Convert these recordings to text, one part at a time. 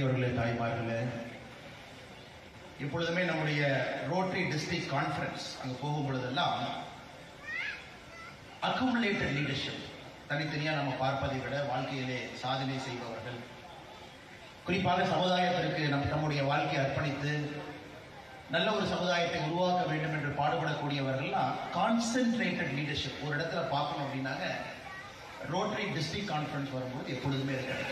பெரியவர்களே, தாய்மார்களே, எப்பொழுதுமே நம்முடைய ரோட்டரி டிஸ்ட்ரிக்ட் கான்ஃபரன்ஸ் அங்கே போகும் பொழுதெல்லாம் அக்குமுலேட்டட் லீடர்ஷிப், தனித்தனியாக நம்ம பார்ப்பதை விட வாழ்க்கையிலே சாதனை செய்பவர்கள், குறிப்பாக சமுதாயத்திற்கு நம்முடைய வாழ்க்கையை அர்ப்பணித்து நல்ல ஒரு சமுதாயத்தை உருவாக்க வேண்டும் என்று பாடுபடக்கூடியவர்கள்லாம் கான்சென்ட்ரேட்டட் லீடர்ஷிப் ஒரு இடத்துல பார்க்கணும் அப்படின்னாங்க ரோட்டரி டிஸ்ட்ரிக்ட் கான்ஃபரன்ஸ் வரும்போது எப்பொழுதுமே இருக்கிறது.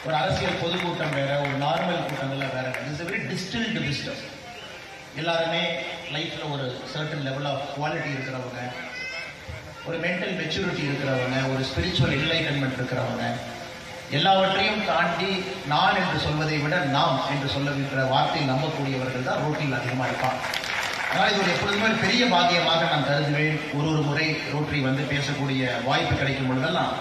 ஒரு அரசியல் பொதுக்கூட்டம் வேற, ஒரு நார்மல் கூட்டங்கள்லாம் வேற. It's very distilled wisdom. எல்லாருமே லைஃப்ல ஒரு சர்டன் லெவல் ஆஃப் குவாலிட்டி இருக்கிறவங்க, ஒரு மென்டல் மெச்சூரிட்டி இருக்கிறவங்க, ஒரு ஸ்பிரிச்சுவல் என்லைட்டன்மெண்ட் இருக்கிறவங்க, எல்லாவற்றையும் தாண்டி நான் என்று சொல்வதை விட நாம் என்று சொல்லுகின்ற வார்த்தையை நம்பக்கூடியவர்கள் தான் ரோட்டரியில் அதிகமாக இருப்பாங்க. அதனால் இது ஒரு எப்பொழுதுமே ஒரு பெரிய பாக்கியமாக நான் கருதுவேன். ஒரு முறை ரோட்டரி வந்து பேசக்கூடிய வாய்ப்பு கிடைக்கும் பொழுதெல்லாம்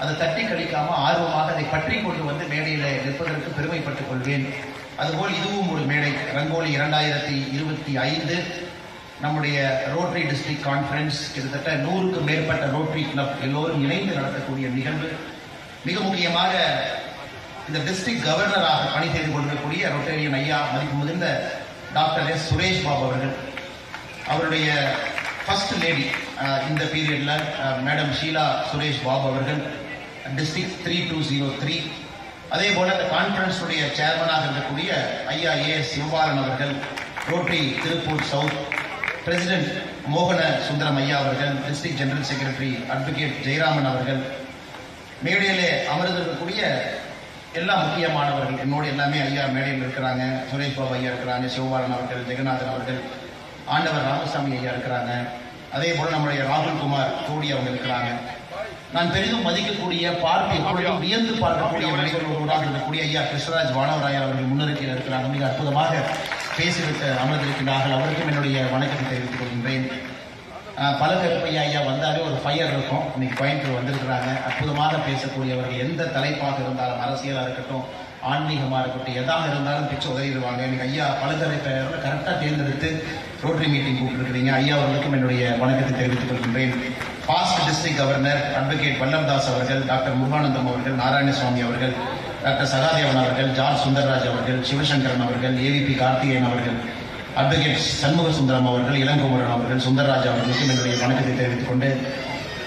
அதை தட்டி கழிக்காம ஆர்வமாக அதை பற்றி கொண்டு வந்து மேடையில் நிற்பதற்கு பெருமைப்பட்டுக் கொள்வேன். அதுபோல் இதுவும் ஒரு மேடை. ரங்கோலி 2025 நம்முடைய ரோட்டரி டிஸ்ட்ரிக்ட் கான்ஃபரன்ஸ், கிட்டத்தட்ட 100க்கும் மேற்பட்ட ரோட்டரி கிளப் எல்லோரும் இணைந்து நடத்தக்கூடிய நிகழ்வு. மிக முக்கியமாக இந்த டிஸ்ட்ரிக்ட் கவர்னராக பணி செய்து கொண்டிருக்கக்கூடிய ரோட்டரியன் ஐயா மதிப்பு முதிர்ந்த டாக்டர் எஸ் சுரேஷ் பாபு அவர்கள், அவருடைய ஃபர்ஸ்ட் லேடி இந்த பீரியட்ல மேடம் ஷீலா சுரேஷ் பாபு அவர்கள், டிஸ்ட்ரிக்ட் 3203. அதே போல இந்த கான்ஃபரன்ஸுடைய சேர்மனாக இருக்கக்கூடிய ஐயா ஏஎஸ் சிவபாலன் அவர்கள், ரோட்டரி திருப்பூர் சவுத் பிரசிடென்ட் மோகன சுந்தரம் ஐயா அவர்கள், district general secretary advocate Jayaraman அவர்கள், மேடையிலே அமர்ந்திருக்கக்கூடிய எல்லா முக்கியமானவர்கள் என்னோடு எல்லாமே ஐயா மேடையில் இருக்கிறாங்க. சுரேஷ் பாபு ஐயா இருக்கிறாங்க, சிவபாலன் அவர்கள், ஜெகநாதன் அவர்கள், ஆண்டவர் ராமசாமி ஐயா இருக்கிறாங்க. அதே போல நம்முடைய ராகுல் குமார் கோடி அவங்க இருக்கிறாங்க. நான் பெரிதும் மதிக்கக்கூடிய, பார்த்து எப்பொழுதும் வியந்து பார்க்கக்கூடிய மனிதர்களோடு இருக்கக்கூடிய ஐயா கிருஷ்ணராஜ் வானவராயா அவர்கள் முன்னிறுத்தியில் இருக்கிறாங்க. மிக அற்புதமாக பேசிவிட்டு அமர்ந்திருக்கிறார்கள். அவருக்கும் என்னுடைய வணக்கத்தை தெரிவித்துக் கொள்கின்றேன். பலகருப்பையா ஐயா வந்தாலே ஒரு ஃபயர் இருக்கும். இன்னைக்கு கோயம்புத்தூர் வந்திருக்கிறாங்க. அற்புதமாக பேசக்கூடியவர்கள். எந்த தலைப்பாக இருந்தாலும், அரசியலாக இருக்கட்டும், ஆன்மீகமாக இருக்கட்டும், எதாக இருந்தாலும் பிச்சு உதவிடுவாங்க. இன்னைக்கு ஐயா பலகருப்பையாவில் கரெக்டாக தேர்ந்தெடுத்து ரோட்டரி மீட்டிங் கூப்பிட்டுருக்கிறீங்க. ஐயா அவர்களுக்கும் என்னுடைய வணக்கத்தை தெரிவித்துக் கொள்கின்றேன். பாஸ்ட் டிஸ்ட்ரிக்ட் கவர்னர் அட்வொகேட் வல்லம்தாஸ் அவர்கள், டாக்டர் முருகானந்தம் அவர்கள், நாராயணசுவாமி அவர்கள், டாக்டர் சகாதேவன் அவர்கள், ஜார்ஜ் சுந்தர்ராஜ் அவர்கள், சிவசங்கரன் அவர்கள், ஏவிபி கார்த்திகேயன் அவர்கள், அட்வொகேட் சண்முக சுந்தரம் அவர்கள், இளங்குமரன் அவர்கள், சுந்தரராஜ் அவர்களுக்கும் என்னுடைய வணக்கத்தை தெரிவித்துக் கொண்டு,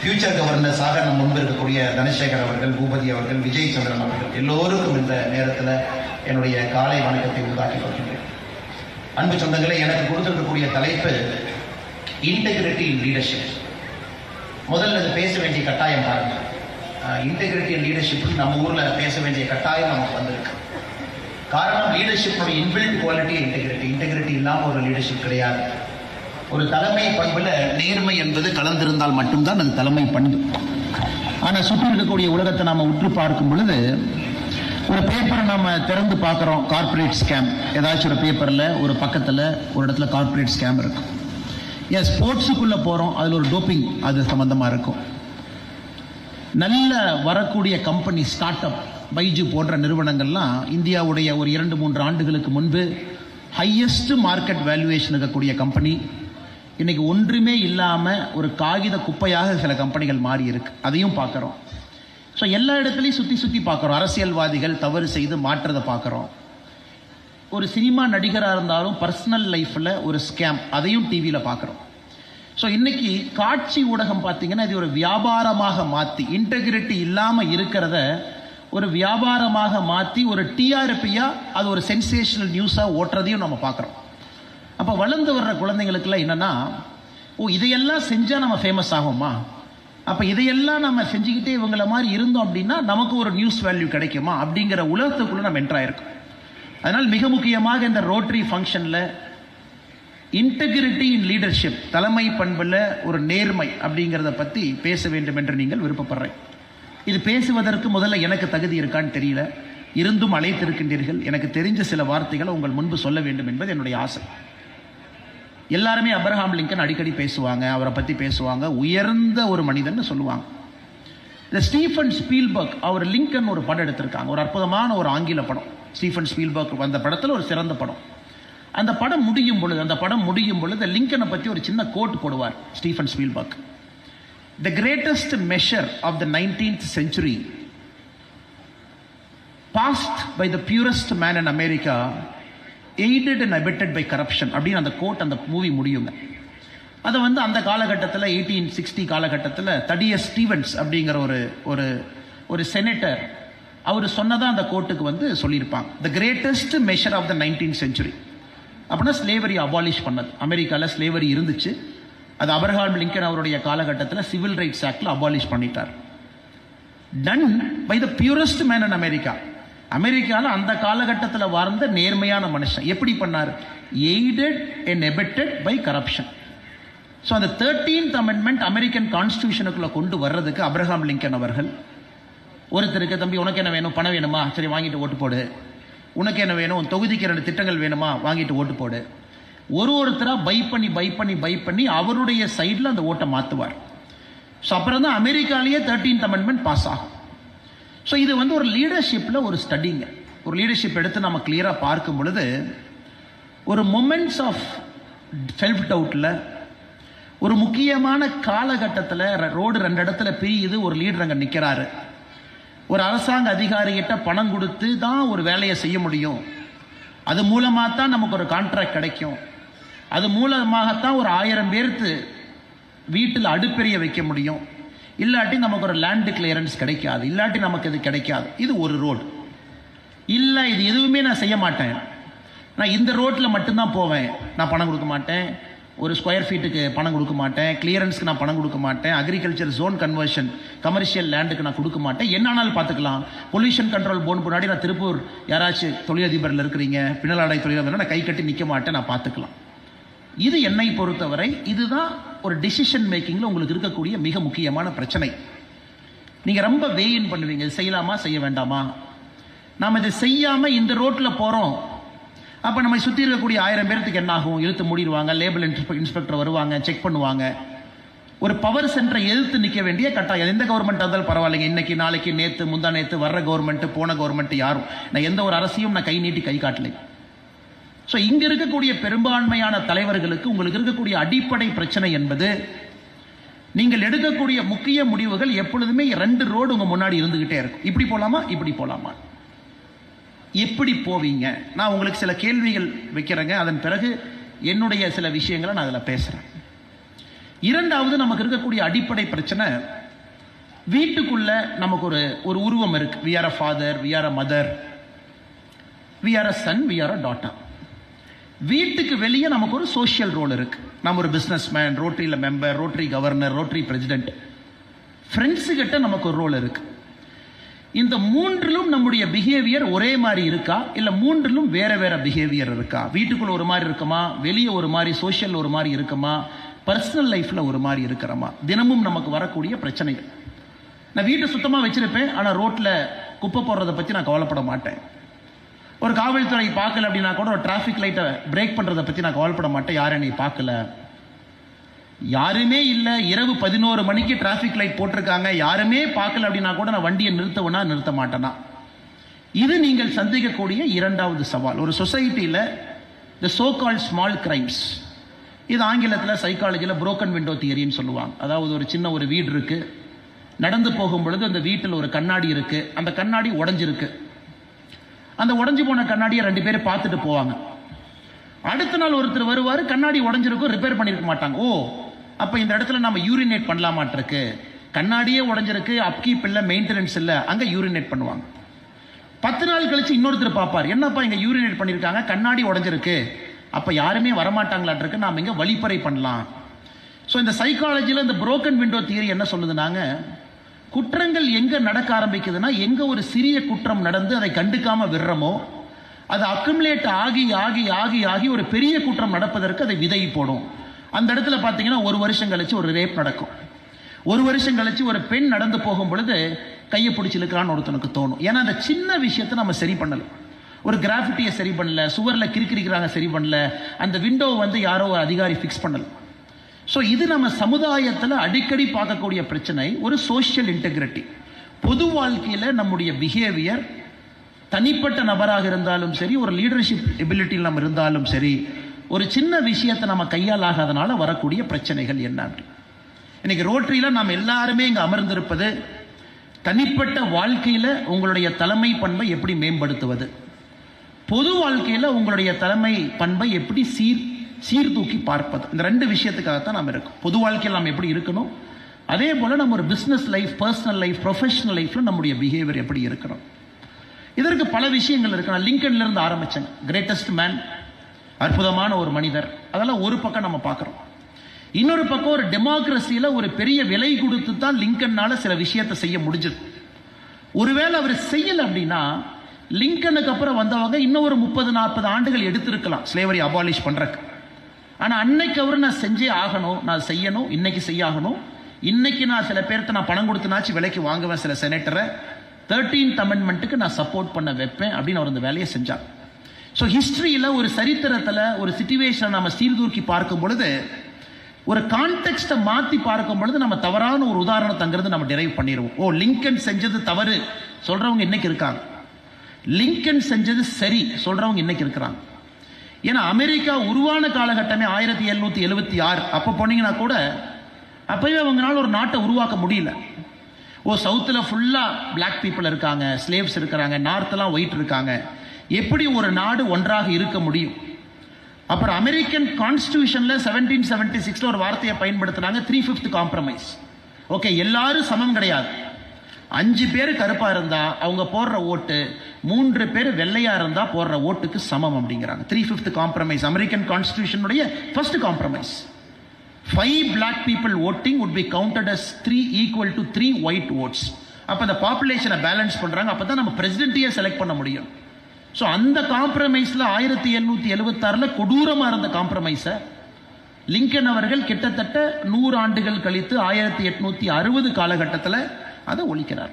ஃபியூச்சர் கவர்னர்ஸாக நம் முன்பு இருக்கக்கூடிய தனசேகர் அவர்கள், பூபதி அவர்கள், விஜய் சந்திரன் அவர்கள் எல்லோருக்கும் இந்த நேரத்தில் என்னுடைய காலை வணக்கத்தை உண்டாக்கிக் கொள்கின்றேன். அன்பு சொந்தங்களே, எனக்கு கொடுத்திருக்கக்கூடிய தலைப்பு இன்டெகிரிட்டி இன் லீடர்ஷிப். முதல்ல அது பேச வேண்டிய கட்டாயம் பாருங்க. இன்டெகிரிட்டி இன் லீடர்ஷிப் நம்ம ஊர்ல பேச வேண்டிய கட்டாயம் நமக்கு வந்திருக்கு. காரணம், லீடர்ஷிப்போட இன்பில்ட் குவாலிட்டி இன்டெகிரிட்டி. இன்டெகிரிட்டி இல்லாமல் ஒரு லீடர்ஷிப் கிடையாது. ஒரு தலைமை பண்புல நேர்மை என்பது கலந்திருந்தால் மட்டும்தான் அது தலைமை பண்பு. ஆனால் சுற்றி இருக்கக்கூடிய உலகத்தை நாம உற்று பார்க்கும் பொழுது, ஒரு பேப்பரை நாம திறந்து பார்க்குறோம், கார்பரேட் ஸ்கேம். ஏதாச்சும் ஒரு பேப்பரில் ஒரு பக்கத்தில் ஒரு இடத்துல கார்பரேட் ஸ்கேம் இருக்கும். ஏன் ஸ்போர்ட்ஸுக்குள்ளே போகிறோம், அதில் ஒரு டோப்பிங் அது சம்மந்தமாக இருக்கும். நல்ல வரக்கூடிய கம்பெனி, ஸ்டார்ட் அப், பைஜு போன்ற நிறுவனங்கள்லாம் இந்தியாவுடைய ஒரு 2-3 ஆண்டுகளுக்கு முன்பு ஹையஸ்ட் மார்க்கெட் வேல்யூவேஷன் இருக்கக்கூடிய கம்பெனி இன்னைக்கு ஒன்றுமே இல்லாமல் ஒரு காகித குப்பையாக சில கம்பெனிகள் மாறி இருக்கு. அதையும் பார்க்குறோம். ஸோ எல்லா இடத்துலையும் சுற்றி பார்க்குறோம். அரசியல்வாதிகள் தவறு செய்து மாற்றதை பார்க்குறோம். ஒரு சினிமா நடிகராக இருந்தாலும் பர்சனல் லைஃப்பில் ஒரு ஸ்கேம், அதையும் டிவியில் பார்க்குறோம். ஸோ இன்னைக்கு காட்சி ஊடகம் பார்த்தீங்கன்னா இது ஒரு வியாபாரமாக மாற்றி, இன்டெகிரிட்டி இல்லாமல் இருக்கிறத ஒரு வியாபாரமாக மாற்றி ஒரு டிஆர்பியாக அது ஒரு சென்சேஷனல் நியூஸாக ஓட்டுறதையும் நம்ம பார்க்குறோம். அப்போ வளர்ந்து வர்ற குழந்தைங்களுக்குலாம் என்னன்னா, இதையெல்லாம் செஞ்சால் நம்ம ஃபேமஸ் ஆகுமா, அப்போ இதையெல்லாம் நம்ம செஞ்சுக்கிட்டே இவங்கள மாதிரி இருந்தோம் அப்படின்னா நமக்கு ஒரு நியூஸ் வேல்யூ கிடைக்குமா அப்படிங்கிற உலகத்துக்குள்ளே நம்ம என்ட்ராயிருக்கோம். அதனால் மிக முக்கியமாக இந்த ரோட்டரி ஃபங்க்ஷனில் இன்டெகிரிட்டி இன் லீடர்ஷிப், தலைமை பண்பில் ஒரு நேர்மை அப்படிங்கிறத பற்றி பேச வேண்டும் என்று நீங்கள் விருப்பப்படுறேன். இது பேசுவதற்கு முதல்ல எனக்கு தகுதி இருக்கான்னு தெரியல, இருந்தும் அழைத்திருக்கின்றீர்கள். எனக்கு தெரிஞ்ச சில வார்த்தைகளை உங்கள் முன்பு சொல்ல வேண்டும் என்பது என்னுடைய ஆசை. எல்லாருமே அப்ரஹாம் லிங்கன் அடிக்கடி பேசுவாங்க, அவரை பற்றி பேசுவாங்க, உயர்ந்த ஒரு மனிதன் சொல்லுவாங்க. இந்த ஸ்டீஃபன் ஸ்பீல்பர்க் அவர் லிங்கன் ஒரு படம் எடுத்திருக்காங்க, ஒரு அற்புதமான ஒரு ஆங்கில படம். ஸ்டீஃபன் ஸ்பீல்பர்க் அந்த படத்தில் ஒரு சிறந்த படம். அந்த படம் முடியும் பொழுது லிங்கனை பற்றி ஒரு சின்ன கோட் போடுவார் Stephen Spielberg. The greatest measure of the 19th century passed by the purest man in America, aided and abetted by corruption அப்படின்னு அந்த கோட் அந்த மூவி முடியுங்க. அதை வந்து அந்த காலகட்டத்தில் 1860 காலகட்டத்தில் தடியஸ் ஸ்டீவன்ஸ் அப்படிங்கிற ஒரு செனட்டர் அவர் சொன்னதான் அந்த கோர்ட்டுக்கு வந்து சொல்லியிருப்பாங்க. The greatest measure of the 19th century அப்படின்னா ஸ்லேவரி அபாலிஷ் பண்ணது. அமெரிக்காவில் ஸ்லேவரி இருந்துச்சு, அது அப்ரஹாம் லிங்கன் அவருடைய காலகட்டத்தில் சிவில் ரைட்ஸ் ஆக்டில் அபாலிஷ் பண்ணிட்டார். Done by the purest man in America. அமெரிக்காவில் அந்த காலகட்டத்தில் வாழ்ந்த நேர்மையான மனுஷன். எப்படி பண்ணார்? Aided and abetted by corruption. So அந்த 13th amendment அமெரிக்கன் கான்ஸ்டியூஷனுக்குள்ள கொண்டு வர்றதுக்கு அப்ரஹாம் லிங்கன் அவர்கள் ஒருத்தருக்கு, தம்பி உனக்கு என்ன வேணும், பணம் வேணுமா, சரி வாங்கிட்டு ஓட்டு போடு. உனக்கு என்ன வேணும், தொகுதிக்கு 2 திட்டங்கள் வேணுமா, வாங்கிட்டு ஓட்டு போடு. ஒருத்தராக பை பண்ணி அவருடைய சைடில் அந்த ஓட்டை மாற்றுவார். ஸோ அப்புறம் தான் அமெரிக்காலேயே 13th amendment பாஸ் ஆகும். ஸோ இது வந்து ஒரு லீடர்ஷிப்பில் ஒரு ஸ்டடிங்க. ஒரு லீடர்ஷிப் எடுத்து நம்ம கிளியராக பார்க்கும் பொழுது ஒரு மொமெண்ட்ஸ் ஆஃப் செல்ஃப் டவுட்டில் ஒரு முக்கியமான காலகட்டத்தில் ரோடு 2 இடத்துல பிரியுது, ஒரு லீடர் அங்கே நிற்கிறாரு. ஒரு அரசாங்க அதிகாரிகிட்ட பணம் கொடுத்து தான் ஒரு வேலையை செய்ய முடியும், அது மூலமாக தான் நமக்கு ஒரு கான்ட்ராக்ட் கிடைக்கும், அது மூலமாகத்தான் ஒரு 1000 பேருக்கு வீட்டில் அடுப்பெரிய வைக்க முடியும், இல்லாட்டி நமக்கு ஒரு லேண்டு கிளியரன்ஸ் கிடைக்காது, இல்லாட்டி நமக்கு இது கிடைக்காது. இது ஒரு ரோடு. இல்லை இது எதுவுமே நான் செய்ய மாட்டேன், நான் இந்த ரோட்டில் மட்டும்தான் போவேன், நான் பணம் கொடுக்க மாட்டேன், ஒரு ஸ்கொயர் ஃபீட்டுக்கு பணம் கொடுக்க மாட்டேன், கிளியரன்ஸ்க்கு நான் பணம் கொடுக்க மாட்டேன், அக்ரிகல்ச்சர் ஜோன் கன்வர்ஷன் கமர்ஷியல் லேண்டுக்கு நான் கொடுக்க மாட்டேன், என்னானாலும் பார்த்துக்கலாம், பொல்யூஷன் கண்ட்ரோல் போர்டு முன்னாடி நான் திருப்பூர் யாராச்சும் தொழிலதிபரில் இருக்கிறீங்க, பின்னலாடை தொழிலதிபர், நான் கை கட்டி நிற்க மாட்டேன், நான் பார்த்துக்கலாம். இது என்னை பொறுத்தவரை இதுதான் ஒரு டிசிஷன் மேக்கிங்கில் உங்களுக்கு இருக்கக்கூடிய மிக முக்கியமான பிரச்சனை. நீங்கள் ரொம்ப வெயின் பண்ணுவீங்க, இது செய்யலாமா செய்ய வேண்டாமா. நாம் இதை செய்யாமல் இந்த ரோட்டில் போகிறோம், அப்போ நம்ம சுற்றி இருக்கக்கூடிய 1000 பேருக்கு என்ன ஆகும்? இழுத்து மூடிடுவாங்க, லேபிள் இன்ஸ்பெக்டர் வருவாங்க, செக் பண்ணுவாங்க. ஒரு பவர் சென்டரை எதிர்த்து நிற்க வேண்டிய கட்டாயம். எந்த கவர்மெண்ட் இருந்தாலும் பரவாயில்லைங்க, இன்னைக்கு நாளைக்கு நேற்று முந்தா நேற்று வர்ற கவர்மெண்ட்டு போன கவர்மெண்ட் யாரும், நான் எந்த ஒரு அரசையும் நான் கை நீட்டி கை காட்டலை. ஸோ இங்கே இருக்கக்கூடிய பெரும்பான்மையான தலைவர்களுக்கு உங்களுக்கு இருக்கக்கூடிய அடிப்படை பிரச்சனை என்பது, நீங்கள் எடுக்கக்கூடிய முக்கிய முடிவுகள் எப்பொழுதுமே 2 ரோடு உங்கள் முன்னாடி இருந்துகிட்டே இருக்கும். இப்படி போகலாமா, இப்படி போகலாமா, எப்படி போவீங்க? நான் உங்களுக்கு சில கேள்விகள் வைக்கிறேங்க, அதன் பிறகு என்னுடைய சில விஷயங்களை நான் அதில் பேசுகிறேன். 2வது, நமக்கு இருக்கக்கூடிய அடிப்படை பிரச்சனை, வீட்டுக்குள்ள நமக்கு ஒரு உருவம் இருக்கு. We are a father, we are a mother, we are a son, we are a daughter. வீட்டுக்கு வெளியே நமக்கு ஒரு சோஷியல் ரோல் இருக்கு. நம்ம ஒரு பிஸ்னஸ் மேன், ரோட்டரியில் member, Rotary governor, Rotary president. Friends கிட்ட நமக்கு ஒரு ரோல் இருக்கு. இந்த 3லும் நம்முடைய பிஹேவியர் ஒரே மாதிரி இருக்கா, இல்லை 3லும் வேற வேற பிஹேவியர் இருக்கா? வீட்டுக்குள்ள ஒரு மாதிரி இருக்குமா, வெளியே ஒரு மாதிரி, சோஷியல் ஒரு மாதிரி இருக்குமா, பர்சனல் லைஃப்ல ஒரு மாதிரி இருக்கிறோமா? தினமும் நமக்கு வரக்கூடிய பிரச்சனைகள். நான் வீட்டை சுத்தமாக வச்சிருப்பேன், ஆனால் ரோட்டில் குப்பை போடுறதை பற்றி நான் கவலைப்பட மாட்டேன். ஒரு காவல்துறை பார்க்கல அப்படின்னா கூட ஒரு டிராஃபிக் லைட்டை பிரேக் பண்ணுறதை பற்றி நான் கவலைப்பட மாட்டேன், யாரும் என்னை பார்க்கல, யாருமே இல்லை, இரவு 11 மணிக்கு டிராஃபிக் லைட் போட்டிருக்காங்க, யாருமே பார்க்கல அப்படின்னா கூட நான் வண்டியை நிறுத்தவனா நிறுத்த மாட்டேனா? இது நீங்கள் சந்திக்கக்கூடிய 2வது சவால். ஒரு சொசைட்டியில் த சோ கால்ட் ஸ்மால் கிரைம்ஸ், இது ஆங்கிலத்தில் சைக்காலஜியில் புரோக்கன் விண்டோ தியரின்னு சொல்லுவாங்க. அதாவது ஒரு சின்ன ஒரு வீடு இருக்கு, நடந்து போகும் பொழுது அந்த வீட்டில் ஒரு கண்ணாடி இருக்கு, அந்த கண்ணாடி உடஞ்சிருக்கு, அந்த உடஞ்சி போன கண்ணாடியை 2 பேர் பார்த்துட்டு போவாங்க. அடுத்த நாள் ஒருத்தர் வருவார், கண்ணாடி உடஞ்சிருக்கும், ரிப்பேர் பண்ணிருக்க மாட்டாங்க. ஓ, அப்போ இந்த இடத்துல நம்ம யூரினேட் பண்ணலாமாட்டிருக்கு, கண்ணாடியே உடஞ்சிருக்கு, அப்கீப் இல்லை, மெயின்டெனன்ஸ் இல்லை, அங்கே யூரினேட் பண்ணுவாங்க. 10 நாள் கழிச்சு இன்னொருத்தர் பார்ப்பார், என்னப்பா இங்கே யூரினேட் பண்ணியிருக்காங்க, கண்ணாடி உடஞ்சிருக்கு, அப்போ யாருமே வரமாட்டாங்களாட்டிருக்கு, நாம் இங்கே வழிப்பறை பண்ணலாம். ஸோ இந்த சைக்காலஜியில் இந்த புரோக்கன் விண்டோ தியரி என்ன சொல்லுதுனாங்க, குற்றங்கள் எங்கே நடக்க ஆரம்பிக்குதுன்னா, எங்கே ஒரு சிறிய குற்றம் நடந்து அதை கண்டுக்காமல் விடுறோமோ, அது அக்குமுலேட் ஆகி ஆகி ஆகி ஆகி ஒரு பெரிய குற்றம் நடப்பதற்கு அதை விதை போடும். அந்த இடத்துல பார்த்தீங்கன்னா 1 வருஷம் கழிச்சு ஒரு ரேப் நடக்கும், 1 வருஷம் கழிச்சு ஒரு பெண் நடந்து போகும் பொழுது கையை பிடிச்சி இழுக்கிறான்னு ஒருத்தனுக்கு தோணும். ஏன்னா அந்த சின்ன விஷயத்தை நம்ம சரி பண்ணல, ஒரு கிராஃபிட்டியை சரி பண்ணல, சுவரில் கிறுக்கிறிக்கிறாங்க சரி பண்ணல, அந்த விண்டோவை வந்து யாரோ ஒரு அதிகாரி ஃபிக்ஸ் பண்ணல. ஸோ இது நம்ம சமுதாயத்தில் அடிக்கடி பார்க்கக்கூடிய பிரச்சனை, ஒரு சோஷியல் இன்டெகிரிட்டி. பொது வாழ்க்கையில் நம்முடைய பிஹேவியர், தனிப்பட்ட நபராக இருந்தாலும் சரி, ஒரு லீடர்ஷிப் எபிலிட்டியில் நம்ம இருந்தாலும் சரி, ஒரு சின்ன விஷயத்தை நம்ம கையால் ஆகாதனால வரக்கூடிய பிரச்சனைகள் என்ன? இன்னைக்கு ரோட்டரியில் நாம் எல்லாருமே இங்கே அமர்ந்திருப்பது தனிப்பட்ட வாழ்க்கையில உங்களுடைய தலைமை பண்பை எப்படி மேம்படுத்துவது, பொது வாழ்க்கையில உங்களுடைய தலைமை பண்பை எப்படி சீர்தூக்கி பார்ப்பது, இந்த ரெண்டு விஷயத்துக்காகத்தான் நாம் இருக்கோம். பொது வாழ்க்கையில் நாம் எப்படி இருக்கணும், அதே போல நம்ம ஒரு business life, personal life, professional லைஃப்ல நம்முடைய பிஹேவியர் எப்படி இருக்கணும். இதற்கு பல விஷயங்கள் இருக்கு. நான் லிங்கன்ல இருந்து ஆரம்பிச்சேன். கிரேட்டஸ்ட் மேன், அற்புதமான ஒரு மனிதர். அதெல்லாம் ஒரு பக்கம் நம்ம பார்க்கிறோம். இன்னொரு பக்கம் ஒரு டெமோக்ரஸியில ஒரு பெரிய விலை கொடுத்து தான் லிங்கன்னால சில விஷயத்தை செய்ய முடிஞ்சது. ஒருவேளை அவர் செய்யல அப்படின்னா லிங்கனுக்கு அப்புறம் வந்தவங்க இன்னும் ஒரு 30-40 ஆண்டுகள் எடுத்திருக்கலாம் ஸ்லேவரி அபாலிஷ் பண்றதுக்கு. ஆனா அன்னைக்கு அவர் நான் செஞ்சே ஆகணும், நான் செய்யணும், இன்னைக்கு செய்ய ஆகணும். இன்னைக்கு நான் சில பேர்த்த நான் பணம் கொடுத்தனாச்சு விலைக்கு வாங்குவேன். சில செனட்டரை 13th அமெண்ட்மெண்ட்டுக்கு நான் சப்போர்ட் பண்ண வைப்பேன் அப்படின்னு அவர் அந்த வேலையை செஞ்சார். ஸோ ஹிஸ்டரியில ஒரு சரித்திரத்தில் ஒரு சிச்சுவேஷனை நம்ம சீர்தூக்கி பார்க்கும் பொழுது, ஒரு கான்டெக்ஸ்ட்டை மாற்றி பார்க்கும் பொழுது நம்ம தவறான ஒரு உதாரணத்தை அங்கிருந்து நம்ம டிரைவ் பண்ணிடுவோம். ஓ, லிங்கன் செஞ்சது தவறு சொல்றவங்க இன்னைக்கு இருக்காங்க, லிங்கன் செஞ்சது சரி சொல்றவங்க இன்னைக்கு இருக்கிறாங்க. ஏன்னா அமெரிக்கா உருவான காலகட்டமே 1776. அப்போ போனீங்கன்னா கூட அப்பவே அவங்களால ஒரு நாட்டை உருவாக்க முடியல. ஓ, சவுத்தில் ஃபுல்லாக பிளாக் பீப்புள் இருக்காங்க, ஸ்லேவ்ஸ் இருக்கிறாங்க, நார்த்தெல்லாம் ஒயிட் இருக்காங்க, எப்படி ஒரு நாடு ஒன்றாக இருக்க முடியும்? அப்புறம் அமெரிக்கன் கான்ஸ்டியூஷன்ல 1776 ஒரு வார்த்தையை பயன்படுத்தினாங்க, 3/5 காம்ப்ரமைஸ். ஓகே, எல்லாரும் சமம் கிடையாது. 5 பேர் கருப்பா இருந்தா அவங்க போடுற ஓட்டு 3 பேர் வெள்ளையா இருந்தா போடுற ஓட்டுக்கு சமம் அப்படிங்கிறாங்க. 3/5 காம்ப்ரமைஸ் அமெரிக்கன் கான்ஸ்டியூஷனுடைய first compromise. 5 black people voting would be counted as 3 equal to 3 white votes. அப்ப அந்த பாப்புலேஷனை பேலன்ஸ் பண்றாங்க. அப்பதான் நம்ம பிரசிடென்ட்டையே செலக்ட் பண்ண முடியும். ஸோ அந்த காம்ப்ரமைஸ்ல 1776 கொடூரமா இருந்த காம்ப்ரமைஸை லிங்கன் அவர்கள் கிட்டத்தட்ட 100 ஆண்டுகள் கழித்து 1860 காலகட்டத்தில் அதை ஒழிக்கிறார்.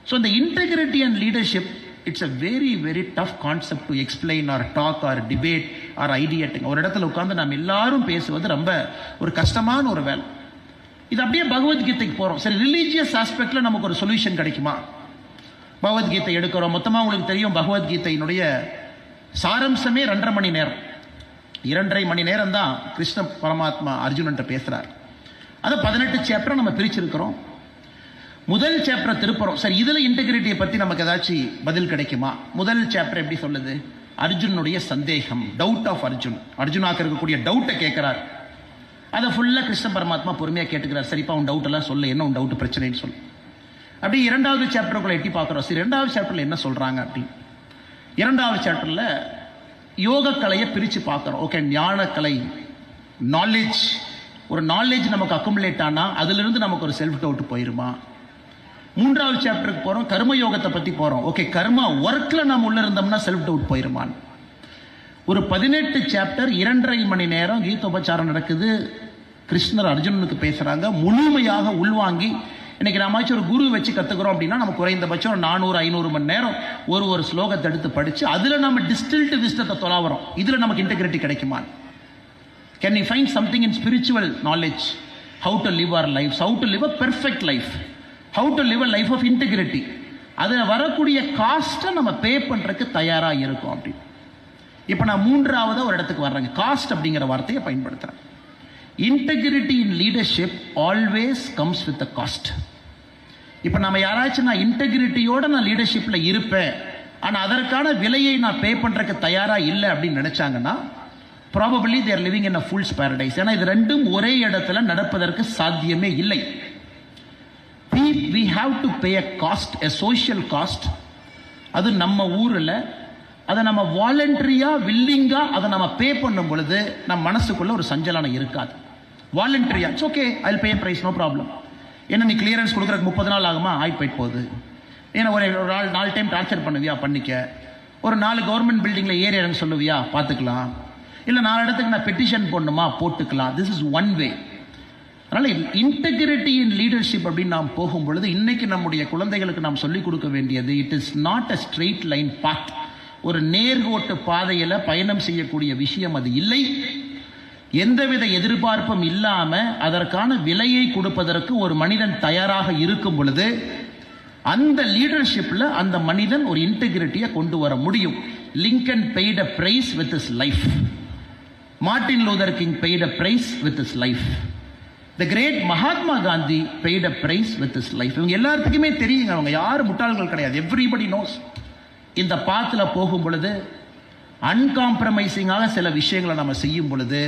ஸோ இந்த integrity and leadership, it's a very very tough concept to explain or talk or debate or ideating. ஒரு இடத்துல உட்காந்து நம்ம எல்லாரும் பேசுவது ரொம்ப ஒரு கஷ்டமான ஒரு வேலை. இது அப்படியே பகவத்கீதைக்கு போறோம். சரி, ரிலீஜியஸ் ஆஸ்பெக்ட்ல நமக்கு ஒரு சொல்யூஷன் கிடைக்குமா? பகவத்கீதை எடுக்கிறோம். மொத்தமாக உங்களுக்கு தெரியும், பகவத்கீதையினுடைய சாரம்சமே 2.5 மணி நேரம். 2.5 மணி நேரம் தான் கிருஷ்ண பரமாத்மா அர்ஜுனன்ட்ட பேசுறார். அதை 18 சாப்டர் நம்ம பிரிச்சிருக்கிறோம். முதல் சாப்டர் திருப்புறோம். சரி, இதுல இன்டெகிரிட்டியை பத்தி நமக்கு ஏதாச்சும் பதில் கிடைக்குமா? முதல் சாப்டர் எப்படி சொல்லுது? அர்ஜுனுடைய சந்தேகம், டவுட் ஆஃப் அர்ஜுன். அர்ஜுனாக்கு இருக்கக்கூடிய டவுட்டை கேட்கிறார். அதை ஃபுல்லா கிருஷ்ண பரமாத்மா பொறுமையா கேட்டுக்கிறார். சரிப்பா, உன் டவுட் எல்லாம் சொல்லு, என்ன உன் டவுட் பிரச்சனைன்னு சொல்லு. அப்படி 2வது சாப்டருக்குள்ள எட்டி பார்க்கிறோம். சரி, 2வது சாப்டர்ல என்ன சொல்றாங்க அப்படி? 2வது சாப்டர்ல யோக கலையை பிரிச்சு பார்க்கிறோம். ஓகே, ஞான கலை, நாலேஜ். ஒரு நாலேஜ் நமக்கு அக்குமுலேட் ஆனா அதுல இருந்து நமக்கு ஒரு செல்ஃப் டவுட் போயிருமா? 3வது சாப்டருக்கு போறோம், கர்ம யோகத்தை பத்தி போறோம். ஓகே, கர்மா ஒர்க்ல நம்ம உள்ள இருந்தோம்னா செல்ஃப் டவுட் போயிருமான்னு. ஒரு 18 சாப்டர் 2.5 மணி நேரம் கீதோபச்சாரம் நடக்குது. கிருஷ்ணர் அர்ஜுனனுக்கு பேசுறாங்க. முழுமையாக உள்வாங்கி, இன்னைக்கு நாமாச்சும் ஒரு குரு வச்சு கத்துக்கிறோம் அப்படின்னா நம்ம குறைந்தபட்சம் 400-500 மணி நேரம் ஒரு ஸ்லோகத்தை எடுத்து படிச்சு அதுல நம்ம டிஸ்டில்டு விஸ்டத்தை தொலாவறோம். இதுல நமக்கு இன்டெகிரிட்டி கிடைக்குமா? Can you find something in spiritual knowledge? How to live our life, how to live a perfect life, how to live a life of integrity. அதுல வரக்கூடிய காஸ்ட்டை நம்ம பே பண்றதுக்கு தயாரா இருக்கும் அப்படி. இப்ப நான் 3வது ஒரு இடத்துக்கு வர்றேங்க. காஸ்ட் அப்படிங்கிற வார்த்தையை பயன்படுத்துறேன். Integrity in leadership always comes with a cost. இப்ப நம்ம யாராச்சும் நான் இன்டெகிரிட்டியோட நான் லீடர்ஷிப்ல இருப்பேன், ஆனா அதற்கான விலையை நான் பே பண்றதுக்கு தயாரா இல்லை அப்படின்னு நினைச்சாங்கன்னா probably they are living in a fool's paradise. ஏன்னா இது ரெண்டும் ஒரே இடத்துல நடப்பதற்கு சாத்தியமே இல்லை. We have to pay a cost, a social cost. அது நம்ம ஊர்ல அதை நம்ம வாலண்டரியா வில்லிங்கா அதை நம்ம பே பண்ணும் பொழுது நம்ம மனசுக்குள்ள ஒரு சஞ்சலனம் இருக்காது. வாலண்டரியா it's okay, I will pay price, no problem. ஏன்னா நீ கிளியரன்ஸ் கொடுக்குறதுக்கு 30 நாள் ஆகுமா? போயிட்டு போகுது. ஏன்னா ஒரு 4 டைம் ட்ரான்ஸ்ஃபர் பண்ணுவியா? பண்ணிக்க. ஒரு 4 கவர்மெண்ட் பில்டிங்ல ஏரியான்னு சொல்லுவியா? பார்த்துக்கலாம். இல்லை 4 இடத்துக்கு நான் பெட்டிஷன் போடணுமா? போட்டுக்கலாம். This is one way. அதனால இன்டெகிரிட்டி இன் லீடர்ஷிப் அப்படின்னு நாம் போகும் பொழுது இன்னைக்கு நம்முடைய குழந்தைகளுக்கு நாம் சொல்லிக் கொடுக்க வேண்டியது, it is not a straight line path. ஒரு நேர்கோட்டு பாதையில பயணம் செய்யக்கூடிய விஷயம் அது இல்லை. எந்தவித எதிர்பார்ப்பும் இல்லாம அதற்கான விலையை கொடுப்பதற்கு ஒரு மனிதன் தயாராக இருக்கும் பொழுது அந்த லீடர்ஷிப்ல அந்த மனிதன் ஒரு இன்டெகிரிட்டியை கொண்டு வர முடியும். Lincoln paid a price with his life. Martin Luther King paid a price with his life. The great Mahatma Gandhi paid a price with his life. இவங்க எல்லாத்துக்குமே தெரியுங்க, அவங்க யாரும் முட்டாள்கள் கிடையாது. Everybody knows. இந்த பாத்துல போகும் பொழுது அன்காம்ப்ரமைசிங்காக சில விஷயங்களை நம்ம செய்யும் பொழுது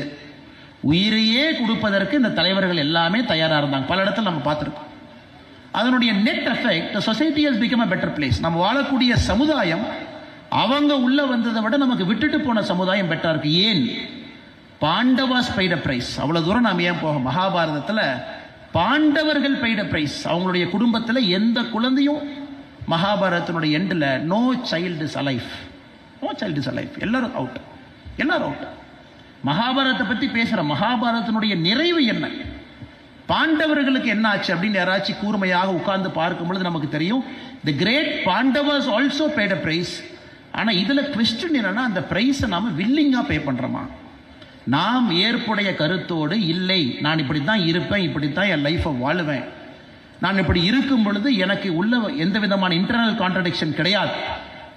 உயிரையே கொடுப்பதற்கு இந்த தலைவர்கள் எல்லாமே தயாரா இருந்தாங்க. பல இடத்துல நம்ம பார்த்துருக்கோம். அதனுடைய net effect, society has become a better place. நம்ம வாழக்கூடிய சமுதாயம் அவங்க உள்ள வந்ததை விட நமக்கு விட்டுட்டு போன சமுதாயம் பெட்டரா இருக்கு. ஏன்? Pandavas paid a price. அவ்வளவு தூரம் நாம் ஏன் போக? மகாபாரதத்தில் பாண்டவர்கள் பெய்ட் அ பிரைஸ். அவங்களுடைய குடும்பத்தில் எந்த குழந்தையும் மகாபாரதத்தினுடைய எண்டில் no child is alive, no child is alive, எல்லாரும் அவுட், எல்லாரும் அவுட். மகாபாரதத்தை பற்றி பேசுகிற மகாபாரதத்தினுடைய நிறைவு என்ன, பாண்டவர்களுக்கு என்ன ஆச்சு அப்படின்னு யாராச்சும் கூர்மையாக உட்கார்ந்து பார்க்கும் பொழுது நமக்கு தெரியும். தி great Pandavas also paid a price. ஆனால் இதில் கொஸ்டின் என்னன்னா, அந்த பிரைஸை நாம் வில்லிங்காக பே பண்ணுறோமா? நாம் ஏற்புடைய கருத்தோடு இல்லை, நான் இப்படி தான் இருப்பேன், இப்படி தான் என் லைஃப்பை வாழுவேன், நான் இப்படி இருக்கும் பொழுது எனக்கு உள்ள எந்த விதமான இன்டர்னல் கான்ட்ரடிக்ஷன் கிடையாது,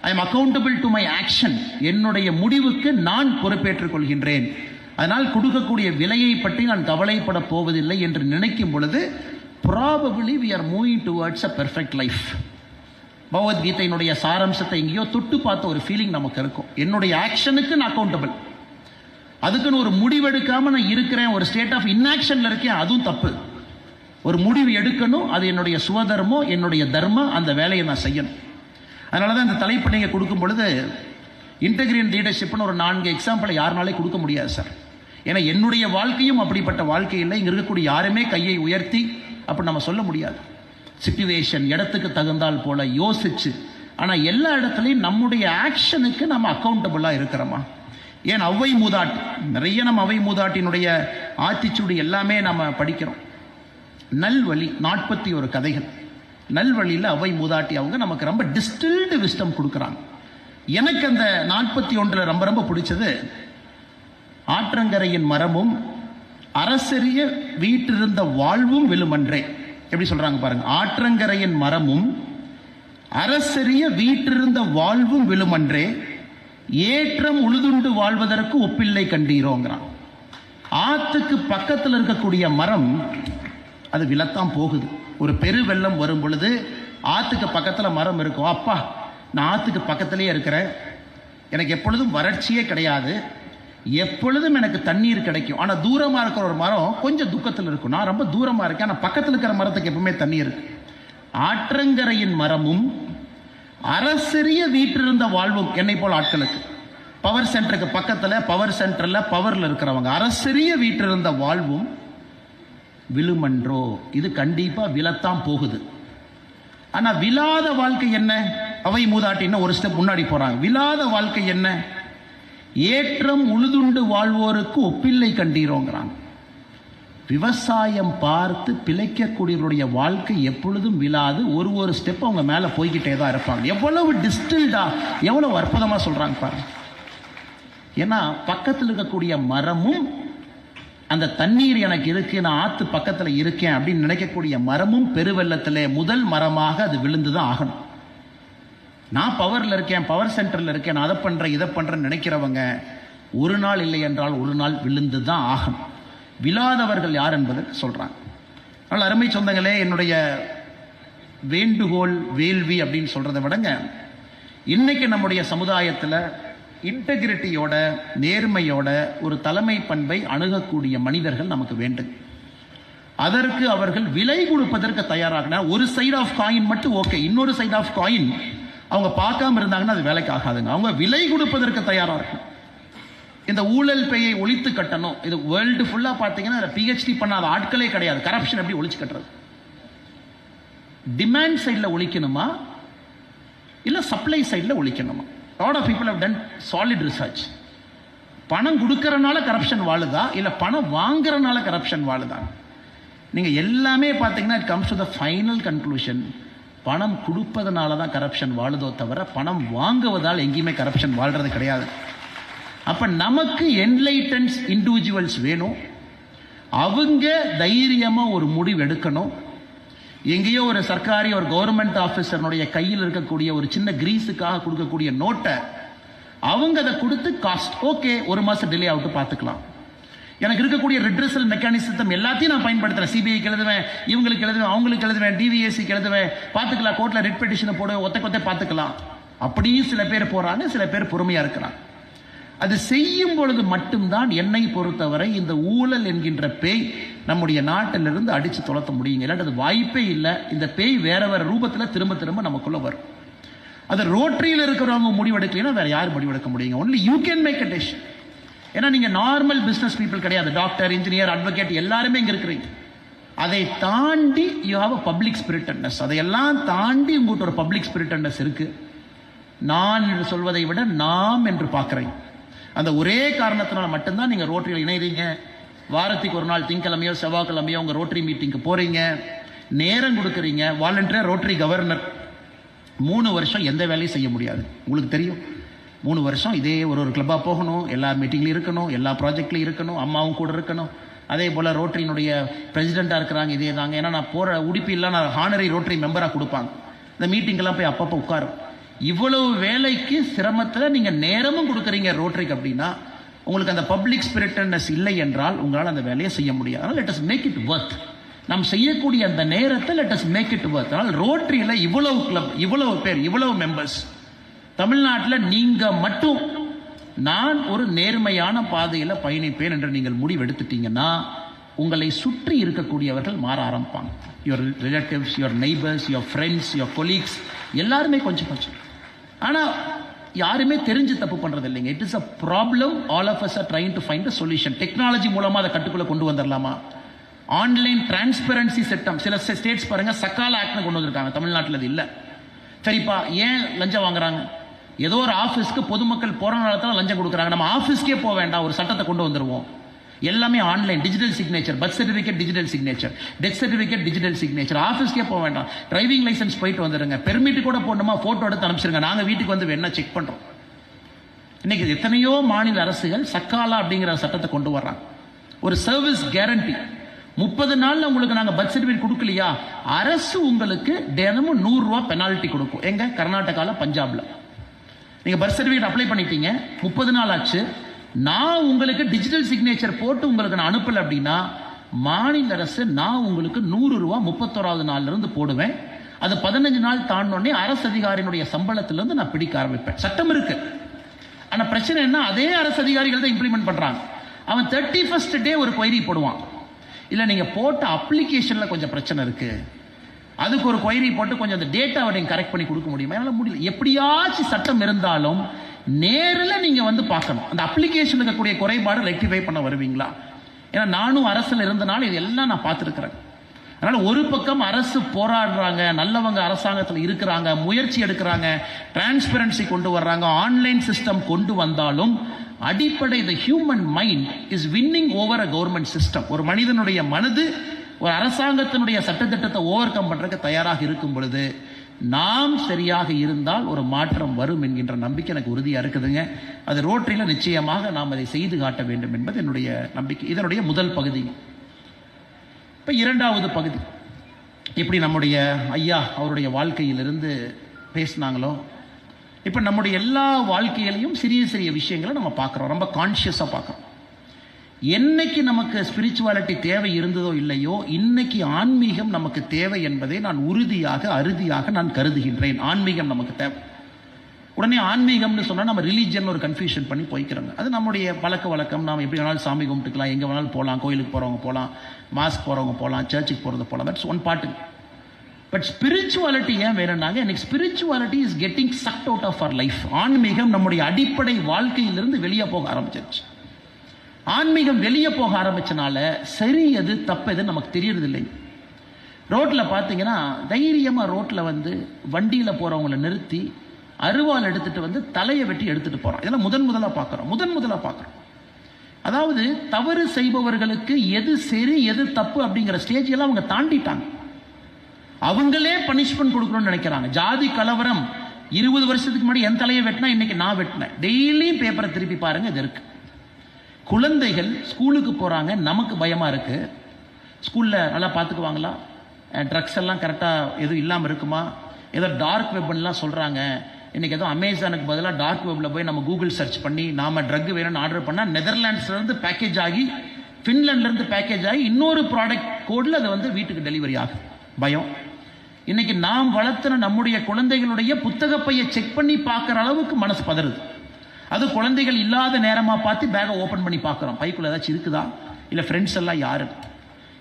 I am accountable to my action, என்னுடைய முடிவுக்கு நான் பொறுப்பேற்றுக் கொள்கின்றேன், அதனால் கொடுக்கக்கூடிய விலையை பற்றி நான் கவலைப்பட போவதில்லை என்று நினைக்கும் பொழுது probably we are moving towards a perfect life. பகவத்கீதையினுடைய சாராம்சத்தை எங்கேயோ தொட்டு பார்த்த ஒரு ஃபீலிங் நமக்கு இருக்கும். என்னுடைய ஆக்ஷனுக்கு நான் அக்கௌண்டபிள், அதுக்குன்னு ஒரு முடிவெடுக்காம நான் இருக்கிறேன், ஒரு ஸ்டேட் ஆஃப் இன்ஆக்ஷன்ல இருக்கேன், அதுவும் தப்பு. ஒரு முடிவு எடுக்கணும், அது என்னுடைய சுவதர்மம், என்னுடைய தர்மம், அந்த வேலையை நான் செய்யணும். அதனால தான் இந்த தலைப்பு நீங்கள் கொடுக்கும் பொழுது இன்டெகிரேட் லீடர்ஷிப்னு ஒரு 4 எக்ஸாம்பிளை யாருனாலே கொடுக்க முடியாது சார். ஏன்னா என்னுடைய வாழ்க்கையும் அப்படிப்பட்ட வாழ்க்கை இல்லை. இங்கே இருக்கக்கூடிய யாருமே கையை உயர்த்தி அப்படி நம்ம சொல்ல முடியாது. சிச்சுவேஷன் இடத்துக்கு தகுந்தால் போல யோசிச்சு, ஆனால் எல்லா இடத்துலையும் நம்முடைய ஆக்ஷனுக்கு நம்ம அக்கௌண்டபிளாக இருக்கிறோமா? ஏன் அவ்வை மூதாட்டி, நிறைய நம்ம அவ்வை மூதாட்டினுடைய ஆத்திச்சூடி எல்லாமே நம்ம படிக்கிறோம். நல்வழி 41 கதைகள். நல்வழியில் அவ்வை மூதாட்டி அவங்க நமக்கு ரொம்ப டிஸ்டில்டு விஸ்டம் கொடுக்குறாங்க. எனக்கு அந்த 41 ரொம்ப ரொம்ப பிடிச்சது, ஆற்றங்கரையின் மரமும் அரசரிய வீட்டிருந்த வாழ்வும் விழுமன்றே. எப்படி சொல்றாங்க பாருங்க, ஆற்றங்கரையின் மரமும் அரசரிய வீட்டிருந்த வாழ்வும் விழுமன்றே, ஏற்றம் உழுதுண்டு வாழ்வதற்கு ஒப்பில்லை கண்டீரோங்கிறான். ஆத்துக்கு பக்கத்தில் இருக்கக்கூடிய மரம் அது விழத்தான் போகுது. ஒரு பெரு வெள்ளம் வரும் பொழுது ஆத்துக்கு பக்கத்தில் மரம் இருக்கும். அப்பா, நான் ஆத்துக்கு பக்கத்திலே இருக்கிறேன், எனக்கு எப்பொழுதும் வறட்சியே கிடையாது, எப்பொழுதும் எனக்கு தண்ணீர் கிடைக்கும். ஆனால் தூரமாக இருக்கிற ஒரு மரம் கொஞ்சம் துக்கத்தில் இருக்கும். நான் ரொம்ப தூரமாக இருக்கேன், ஆனால் பக்கத்தில் இருக்கிற மரத்துக்கு எப்பவுமே தண்ணீர் இருக்கு. ஆற்றங்கரையின் மரமும் அரசரிய வீட்டிருந்த வாழ்வும், என்னை போல் ஆட்களுக்கு பவர் சென்டருக்கு பக்கத்தில், பவர் சென்டரில் பவரில் இருக்கிறவங்க, அரசரிய வீட்டிருந்த வாழ்வும் விழுமன்றோ, இது கண்டிப்பாக விழத்தான் போகுது. ஆனால் விழாத வாழ்க்கை என்ன? அவை மூதாட்டின்னு ஒரு ஸ்டெப் முன்னாடி போறாங்க. விழாத வாழ்க்கை என்ன? ஏற்றம் உழுதுண்டு வாழ்வோருக்கு ஒப்பில்லை கண்டீரோங்கிறாங்க. விவசாயம் பார்த்து பிழைக்கக்கூடியவருடைய வாழ்க்கை எப்பொழுதும் விழாது. ஒரு ஸ்டெப் அவங்க மேலே போய்கிட்டே தான் இருப்பாங்க. எவ்வளவு டிஸ்டில்டா, எவ்வளவு அற்புதமாக சொல்றாங்க பாருங்க. ஏன்னா பக்கத்தில் இருக்கக்கூடிய மரமும், அந்த தண்ணீர் எனக்கு இருக்கு, நான் ஆத்து பக்கத்தில் இருக்கேன் அப்படின்னு நினைக்கக்கூடிய மரமும் பெருவெள்ளத்தில் முதல் மரமாக அது விழுந்து தான் ஆகணும். நான் பவரில் இருக்கேன், பவர் சென்டரில் இருக்கேன், நான் அதை பண்ணுறேன் இதை பண்ணுறேன்னு நினைக்கிறவங்க ஒரு நாள் இல்லை என்றால் ஒரு நாள் விழுந்து தான் ஆகணும். விழாதவர்கள் யார் என்பதை சொல்கிறாங்க. அதனால் அருமை சொந்தங்களே, என்னுடைய வேண்டுகோள் வேள்வி அப்படின்னு சொல்கிறத விடங்க, இன்னைக்கு நம்முடைய சமுதாயத்தில் இன்டெகிரிட்டியோட நேர்மையோட ஒரு தலைமை பண்பை அணுகக்கூடிய மனிதர்கள் நமக்கு வேண்டும். அதற்கு அவர்கள் விலை கொடுப்பதற்கு தயாராக, ஒரு சைடு ஆஃப் காயின் மட்டும் ஓகே, இன்னொரு சைடு ஆஃப் காயின் அவங்க பார்க்காம இருந்தாங்கன்னா அது வேலைக்கு ஆகாதுங்க. அவங்க விலை கொடுப்பதற்கு தயாராக இருக்கும். இந்த ஊழல் பெயை ஒழித்து கட்டணும், இது வேர்ல்டு ஃபுல்லாக பார்த்தீங்கன்னா PhD பண்ணாத ஆட்களே கிடையாது. கரப்ஷன் எப்படி ஒழிச்சு கட்டுறது? டிமாண்ட் சைடில் ஒழிக்கணுமா இல்லை சப்ளை சைடில் ஒழிக்கணுமா? lot of people have done solid research. பணம் கொடுக்கறனால கரப்ஷன் வாழுதா இல்லை பணம் வாங்குறனால கரப்ஷன் வாழுதா? நீங்கள் எல்லாமே பார்த்தீங்கன்னா it comes to the final conclusion, பணம் கொடுப்பதனால தான் கரப்ஷன் வாழுதோ தவிர பணம் வாங்குவதால் எங்கேயுமே கரப்ஷன் வாழ்றது கிடையாது. அப்போ நமக்கு என்லைட்டன்ஸ் இண்டிவிஜுவல்ஸ் வேணும். அவங்க தைரியமாக ஒரு முடிவு எடுக்கணும். எங்கேயோ ஒரு சர்க்காரி ஒரு கவர்மெண்ட் ஆஃபீஸர்னுடைய கையில் இருக்கக்கூடிய ஒரு சின்ன கிரீஸுக்காக கொடுக்கக்கூடிய நோட்டை அவங்க அதை கொடுத்து காஸ்ட் ஓகே 1 மாதம் டிலே ஆகிட்டு பார்த்துக்கலாம். எனக்கு இருக்கக்கூடிய ரிட்ரஸல் மெக்கானிசம் எல்லாத்தையும் நான் பயன்படுத்துறேன். சிபிஐக்கு எழுதுவேன், இவங்களுக்கு எழுதுவேன், அவங்களுக்கு எழுதுவேன், டிவிஎஸ்சிக்கு எழுதுவேன், பார்த்துக்கலாம், கோர்ட்ல ரிட் பெட்டிஷனை போடுவேன், ஒத்த பார்த்துக்கலாம். அப்படியும் சில பேர் போறாங்க, சில பேர் பொறுமையா இருக்கிறாங்க. அது செய்யும் பொழுது மட்டும்தான் என்னை பொறுத்தவரை இந்த ஊழல் என்கின்ற பேய் நம்முடைய நாட்டிலிருந்து அடிச்சு துரத்த முடியுங்க. இல்லாட்டி அது வாய்ப்பே இல்லை. இந்த பேய் வேற வேற ரூபத்தில் திரும்ப திரும்ப நமக்குள்ள வரும். அது ரோட்டரியில் இருக்கிறவங்க முடிவெடுக்கலாம், வேற யார் முடிவெடுக்க முடியுங்க? Only you can make a decision. ஏன்னா நீங்க நார்மல் பிசினஸ் பீப்புள் கிடையாது. டாக்டர், இன்ஜினியர், அட்வொகேட் எல்லாருமே இங்க இருக்கிறீங்க. அதை தாண்டி you have a public spiritedness. அதையெல்லாம் தாண்டி உங்கள்கிட்ட ஒரு பப்ளிக் ஸ்பிரிட்டட்னஸ் இருக்கு. நான் என்று சொல்வதை விட நாம் என்று பார்க்கிறேன். அந்த ஒரே காரணத்தினால மட்டும்தான் நீங்க ரோட்டரியில் இணைறீங்க. வாரத்துக்கு ஒரு நாள் திங்கக்கிழமையோ செவ்வாய்க்கிழமையோ உங்க ரோட்டரி மீட்டிங்க்கு போறீங்க, நேரம் கொடுக்குறீங்க. வாலண்டியர் ரோட்டரி கவர்னர் 3 வருஷம் எந்த வேலையும் செய்ய முடியாது. உங்களுக்கு தெரியும், 3 வருஷம் இதே ஒரு கிளப்பாக போகணும், எல்லா மீட்டிங்லையும் இருக்கணும், எல்லா ப்ராஜெக்ட்லையும் இருக்கணும், அம்மாவும் கூட இருக்கணும். அதே போல் ரோட்டரியினுடைய பிரசிடெண்ட்டாக இருக்கிறாங்க, இதே தாங்க. ஏன்னா நான் போகிற உடுப்பிலாம் நான் ஹானரி ரோட்டரி மெம்பராக கொடுப்பாங்க. இந்த மீட்டிங்கெல்லாம் போய் அப்பப்போ உட்காரும். இவ்வளவு வேலைக்கு சிரமத்தில் நீங்கள் நேரமும் கொடுக்குறீங்க ரோட்டரிக்கு அப்படின்னா உங்களுக்கு அந்த பப்ளிக் ஸ்பிரிட்டட்னஸ் இல்லை என்றால் உங்களால் அந்த வேலையை செய்ய முடியாது. அதனால் லெட் அஸ் மேக் இட் வர்த். நாம் செய்யக்கூடிய அந்த நேரத்தை லெட் அஸ் மேக் இட் வர்த். அதனால் ரோட்டரியில் இவ்வளவு கிளப், இவ்வளவு பேர், இவ்வளவு மெம்பர்ஸ், தமிழ்நாட்டில் நீங்க மட்டும் நான் ஒரு நேர்மையான பாதையில் பயணிப்பேன் என்று நீங்கள் முடிவெடுத்துட்டீங்கன்னா உங்களை சுற்றி இருக்கக்கூடியவர்கள் மாற ஆரம்பிப்பாங்க. Your relatives, your neighbours, your friends, your colleagues எல்லாருமே கொஞ்சம் கொஞ்சம். ஆனால் யாருமே தெரிஞ்சு தப்பு பண்றது இல்லைங்க. It is a problem. All of us are trying to find a solution. Technology மூலமா அதை கட்டுக்குள்ள கொண்டு வந்துடலாமா? ஆன்லைன் டிரான்ஸ்பரன்சி சட்டம் சில ஸ்டேட்ஸ் பாருங்க, சக்கால ஆக்ட்னு கொண்டு வந்திருக்காங்க. தமிழ்நாட்டில் அது இல்லை. சரிப்பா, ஏன் லஞ்சம் வாங்குறாங்க? ஏதோ ஒரு ஆஃபீஸ்க்கு பொதுமக்கள் போற நேரத்தில் லஞ்சம் கொடுக்குறாங்க. நம்ம ஆஃபீஸ்க்கே போக வேண்டாம், ஒரு சட்டத்தை கொண்டு வந்துருவோம். எல்லாமே online, digital signature, birth certificate digital signature, death certificate digital signature. ஆஃபீஸ்க்கே போக வேண்டாம், டிரைவிங் லைசன்ஸ் போயிட்டு வந்துடுங்க, பெர்மிட் கூட போடணுமா போட்டோ எடுத்து அனுப்பிச்சிருங்க, நாங்கள் வீட்டுக்கு வந்து வேணா செக் பண்றோம். இன்னைக்கு எத்தனையோ மாநில அரசுகள் சக்காலா அப்படிங்கிற சட்டத்தை கொண்டு வர்றாங்க. ஒரு சர்வீஸ் கேரண்டி. 30 நாள்ல உங்களுக்கு நாங்க பர்த் சர்டிஃபிகேட் கொடுக்கலையா, அரசு உங்களுக்கு தினமும் 100 ரூபாய் பெனால்டி கொடுக்கும். எங்க? கர்நாடகால, பஞ்சாப்ல. நீங்க பர்த் சர்டிஃபிகேட் அப்ளை பண்ணிட்டீங்க, 30 நாள் ஆச்சு, நான் உங்களுக்கு டிஜிட்டல் சிக்னேச்சர் போட்டு உங்களுக்கு நான் அனுப்பல அப்படின்னா மாநில அரசு நான் உங்களுக்கு 100 ரூபாய் 31வது நாள்ல இருந்து போடுவேன். அது 15 நாள் தாண்டோடனே அரசு அதிகாரியினுடைய சம்பளத்திலிருந்து நான் பிடிக்க ஆரம்பிப்பேன். சட்டம் இருக்கு. ஆனா பிரச்சனை என்ன, அதே அரசு அதிகாரிகள் தான் இம்ப்ளிமெண்ட் பண்றாங்க. அவன் 31st டே ஒரு கொயரி போடுவான். இல்ல நீங்க போட்ட அப்ளிகேஷன்ல கொஞ்சம் பிரச்சனை இருக்கு, அதுக்கு ஒரு கொயரி போட்டு கொஞ்சம் அந்த டேட்டாவை நீங்க கரெக்ட் பண்ணி கொடுக்க முடியுமா? என்னால முடியல. எப்படியாச்சும் சட்டம் இருந்தாலும் நேரில் நீங்க வந்து பார்க்கணும். அந்த அப்ளிகேஷன் இருக்கக்கூடிய குறைபாடு ரெக்டிஃபை பண்ண வருவீங்களா? ஏன்னா நானும் அரசுல இருந்தனால இதெல்லாம் நான் பார்த்துருக்கிறேன். அதனால ஒரு பக்கம் அரசு போராடுறாங்க, நல்லவங்க அரசாங்கத்தில் இருக்கிறாங்க, முயற்சி எடுக்கிறாங்க, டிரான்ஸ்பரன்சி கொண்டு வர்றாங்க, ஆன்லைன் சிஸ்டம் கொண்டு வந்தாலும் அடிப்படை the human mind is winning over a government system. ஒரு மனிதனுடைய மனது ஒரு அரசாங்கத்தினுடைய சட்டத்திட்டத்தை ஓவர் கம் பண்றதுக்கு தயாராக இருக்கும் பொழுது நாம் சரியாக இருந்தால் ஒரு மாற்றம் வரும் என்கின்ற நம்பிக்கை எனக்கு உறுதியா இருக்குதுங்க. அது ரோட்டரியில் நிச்சயமாக நாம் அதை செய்து காட்ட வேண்டும் என்பது என்னுடைய நம்பிக்கை. இதனுடைய முதல் பகுதி. இப்ப இரண்டாவது பகுதி, எப்படி நம்முடைய ஐயா அவருடைய வாழ்க்கையிலிருந்து பேசினாங்களோ, இப்ப நம்முடைய எல்லா வாழ்க்கையிலையும் சிறிய சிறிய விஷயங்களை நம்ம பார்க்கிறோம், ரொம்ப கான்சியஸா பார்க்கிறோம். என்னைக்கு நமக்கு ஸ்பிரிச்சுவாலிட்டி தேவை இருந்ததோ இல்லையோ, இன்னைக்கு ஆன்மீகம் நமக்கு தேவை என்பதை நான் உறுதியாக அறுதியாக நான் கருதுகின்றேன். ஆன்மீகம் நமக்கு தேவை. உடனே ஆன்மீகம்னு சொன்னா நம்ம ரிலீஜியன் ஒரு கன்ஃபியூஷன் பண்ணி போய்க்கிறாங்க. அது நம்முடைய பழக்க வழக்கம். நாம் எப்படி வேணாலும் சாமி கும்பிட்டுக்கலாம், எங்க வேணாலும் போகலாம், கோயிலுக்கு போறவங்க போகலாம், மாஸ்க் போறவங்க போகலாம், சர்ச்சுக்கு போறது போகலாம். That's one part. But spirituality ஏன் வேணும்னாங்க, எனக்கு spirituality is getting sucked out of our life. ஆன்மீகம் நம்முடைய அடிப்படை வாழ்க்கையிலிருந்து வெளியே போக ஆரம்பிச்சிருச்சு. ஆன்மீகம் வெளியே போக ஆரம்பிச்சனால சரி எது தப்பு எது நமக்கு தெரியறது இல்லை. ரோட்ல பாத்தீங்கன்னா தைரியமா ரோட்ல வந்து வண்டியில போறவங்களை நிறுத்தி அருவாள் எடுத்துட்டு வந்து தலையை வெட்டி எடுத்துட்டு போறான். இதெல்லாம் முதலா பார்க்கிறோம். அதாவது தவறு செய்பவர்களுக்கு எது சரி எது தப்பு அப்படிங்கிற ஸ்டேஜ் எல்லாம் அவங்க தாண்டிட்டாங்க. அவங்களே பனிஷ்மெண்ட் கொடுக்கணும்னு நினைக்கிறாங்க. ஜாதி கலவரம் 20 வருஷத்துக்கு முன்னாடி என் தலையை வெட்டினா இன்னைக்கு நான் வெட்டினேன். டெய்லி பேப்பரை திருப்பி பாருங்க, இது இருக்கு. குழந்தைகள் ஸ்கூலுக்கு போறாங்க, நமக்கு பயமா இருக்கு. ஸ்கூல்ல நல்லா பார்த்துக்குவாங்களா, ட்ரக்ஸ் எல்லாம் கரெக்டா எதுவும் இல்லாமல் இருக்குமா, ஏதோ டார்க் வெப்லாம் சொல்றாங்க. இன்னைக்கு ஏதோ அமேசானுக்கு பதிலாக டார்க் வெப்ல போய் நம்ம கூகுள் சர்ச் பண்ணி நாம ட்ரக் வேணும்னு ஆர்டர் பண்ணா நெதர்லாண்ட்ஸ்ல இருந்து பேக்கேஜ் ஆகி ஃபின்லாண்ட்லேருந்து பேக்கேஜ் ஆகி இன்னொரு ப்ராடக்ட் கோடில் அது வந்து வீட்டுக்கு டெலிவரி ஆகும். பயம். இன்னைக்கு நாம் வளர்த்துன நம்முடைய குழந்தைகளுடைய புத்தக பையை செக் பண்ணி பார்க்குற அளவுக்கு மனசு பதறுது. அது குழந்தைகள் இல்லாத நேரமாக பார்த்து பேகை ஓப்பன் பண்ணி பார்க்குறோம், பைக்குள்ள ஏதாச்சும் இருக்குதா, இல்லை ஃப்ரெண்ட்ஸ் எல்லாம் யாரு.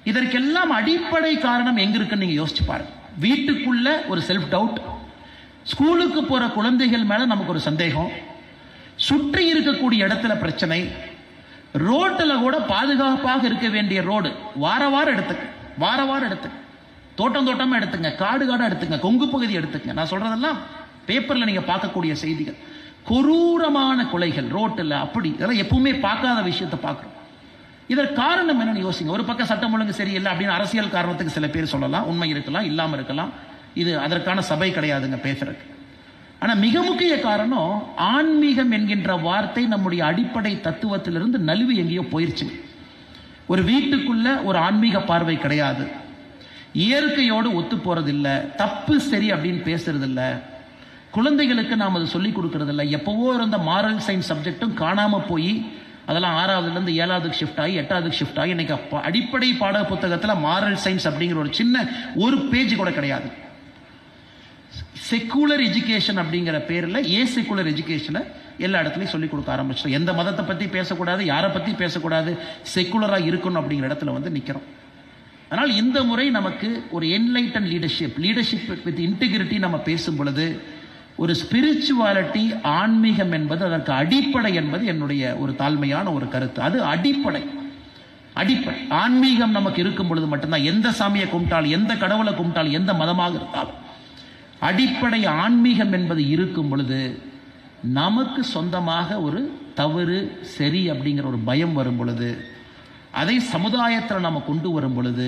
இதற்கெல்லாம் அடிப்படை காரணம் எங்க இருக்குன்னு நீங்க யோசிச்சு பாருங்க. வீட்டுக்குள்ள ஒரு செல்ஃப் டவுட், ஸ்கூலுக்கு போற குழந்தைகள் மேல நமக்கு ஒரு சந்தேகம், சுற்றி இருக்கக்கூடிய இடத்துல பிரச்சனை, ரோட்டில் கூட பாதுகாப்பாக இருக்க வேண்டிய ரோடு வார வாரம் எடுத்துங்க, தோட்டம் தோட்டமா எடுத்துங்க, காடு காடா எடுத்துங்க, கொங்கு பகுதி எடுத்துங்க. நான் சொல்றதெல்லாம் பேப்பர்ல நீங்க பார்க்கக்கூடிய செய்திகள். கொடூரமான கொலைகள் ரோட்டில், அப்படி இதெல்லாம் எப்பவுமே பார்க்காத விஷயத்தை பார்க்குறோம். இதற்கு காரணம் என்னன்னு யோசிங்க. ஒரு பக்கம் சட்டம் ஒழுங்கு சரியில்லை அப்படின்னு அரசியல் காரணத்துக்கு சில பேர் சொல்லலாம், உண்மை இருக்கலாம், இல்லாமல் இருக்கலாம். இது அதற்கான சபை கிடையாதுங்க பேசுறதுக்கு. ஆனால் மிக முக்கிய காரணம், ஆன்மீகம் என்கின்ற வார்த்தை நம்முடைய அடிப்படை தத்துவத்திலிருந்து நழுவி எங்கேயோ போயிருச்சு. ஒரு வீட்டுக்குள்ள ஒரு ஆன்மீக பார்வை கிடையாது, இயற்கையோடு ஒத்து போறதில்லை, தப்பு சரி அப்படின்னு பேசுறதில்ல, குழந்தைகளுக்கு நாம் அதை சொல்லிக் கொடுக்கறதில்ல. எப்பவோ இருந்த மாரல் சயின்ஸ் சப்ஜெக்டும் காணாம போய் அதெல்லாம் 6வதுலேருந்து 7வதுக்கு ஷிஃப்ட் ஆகி 8வதுக்கு ஷிஃப்ட் ஆகி இன்னைக்கு அடிப்படை பாட புத்தகத்தில் மாரல் சயின்ஸ் அப்படிங்கிற ஒரு சின்ன ஒரு பேஜ் கூட கிடையாது. செக்குலர் எஜுகேஷன் அப்படிங்கிற பேரில் செக்குலர் எஜுகேஷனை எல்லா இடத்துலையும் சொல்லிக் கொடுக்க ஆரம்பிச்சிட்டோம். எந்த மதத்தை பற்றி பேசக்கூடாது, யாரை பற்றி பேசக்கூடாது, செக்குலராக இருக்கணும் அப்படிங்கிற இடத்துல வந்து நிற்கிறோம். அதனால் இந்த முறை நமக்கு ஒரு என்லைட்டன் லீடர்ஷிப் வித் இன்டெகிரிட்டி நம்ம பேசும் பொழுது, ஒரு ஸ்பிரிச்சுவாலிட்டி, ஆன்மீகம் என்பது அதற்கு அடிப்படை என்பது என்னுடைய ஒரு தாழ்மையான ஒரு கருத்து. அது அடிப்படை. ஆன்மீகம் நமக்கு இருக்கும் பொழுது மட்டும்தான், எந்த சாமியை கும்பிட்டாலும், எந்த கடவுளை கும்பிட்டாலும், எந்த மதமாக இருந்தாலும், அடிப்படை ஆன்மீகம் என்பது இருக்கும் பொழுது நமக்கு சொந்தமாக ஒரு தவறு சரி அப்படிங்கிற ஒரு பயம் வரும் பொழுது, அதை சமுதாயத்தில் நம்ம கொண்டு வரும் பொழுது